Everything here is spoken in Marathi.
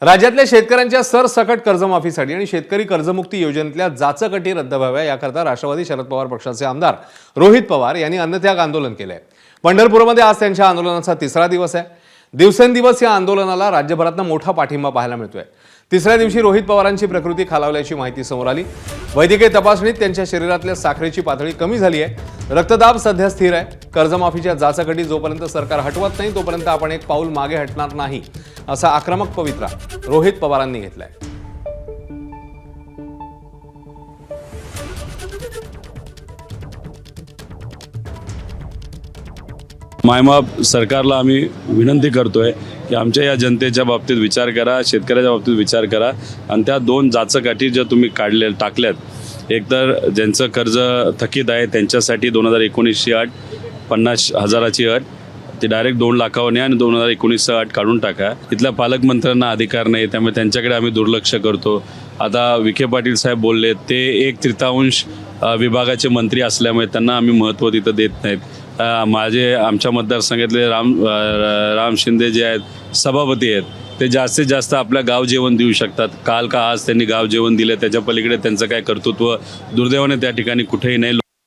राज्यातल्या शेतकऱ्यांच्या सरसकट कर्जमाफीसाठी आणि शेतकरी कर्जमुक्ती योजनेतल्या जाचक अटी रद्द व्हाव्या याकरता राष्ट्रवादी शरद पवार पक्षाचे आमदार रोहित पवार यांनी अन्नत्याग आंदोलन केलंय। पंढरपूरमध्ये आज त्यांच्या आंदोलनाचा तिसरा दिवस आहे। दिवसेंदिवस या आंदोलनाला राज्यभरातून मोठा पाठिंबा पाहायला मिळतोय। तिसऱ्या दिवशी रोहित पवारांची प्रकृती खालावल्याची माहिती समोर आली। वैद्यकीय तपासणीत त्यांच्या शरीरातल्या साखरेची पातळी कमी झाली आहे। रक्तदाब सध्या स्थिर आहे। कर्जमाफीच्या जाचक अटी जोपर्यंत सरकार हटवत नाही तोपर्यंत आपण एक पाऊल मागे हटणार नाही असा आक्रमक पवित्रा रोहित पवारांनी घेतलाय। मायमाप सरकारला आम्ही विनंती करतोय की आमच्या या जनतेच्या बाबतीत विचार करा, शेतकऱ्याच्या बाबतीत विचार करा आणि त्या दोन जाचक अटी ज्या तुम्ही टाकल्यात, एक तर ज्यांचं कर्ज थकीत आहे त्यांच्यासाठी 2019ची अट 50,000ची अट ती डायरेक्ट 2 लाखावर आणि 2019 अट काढून टाका। इथल्या पालकमंत्र्यांना अधिकार नाही, त्यामुळे त्यांच्याकडे आम्ही दुर्लक्ष करतो। आता विखे पाटील साहेब बोलले ते 1/3 विभागाचे मंत्री असल्यामुळे त्यांना आम्ही महत्त्व तिथं देत नाहीत। आमच्या मतदारसंघातले राम शिंदे जे आहेत सभापती आहेत, ते जास्तीत जास्त आपल्या गाव जेवण देऊ शकतात। काल का आज त्यांनी गाव जेवण दिले, त्याच्या पलीकडे त्यांचं काय कर्तृत्व दुर्दैवाने त्या ठिकाणी कुठेही नाही।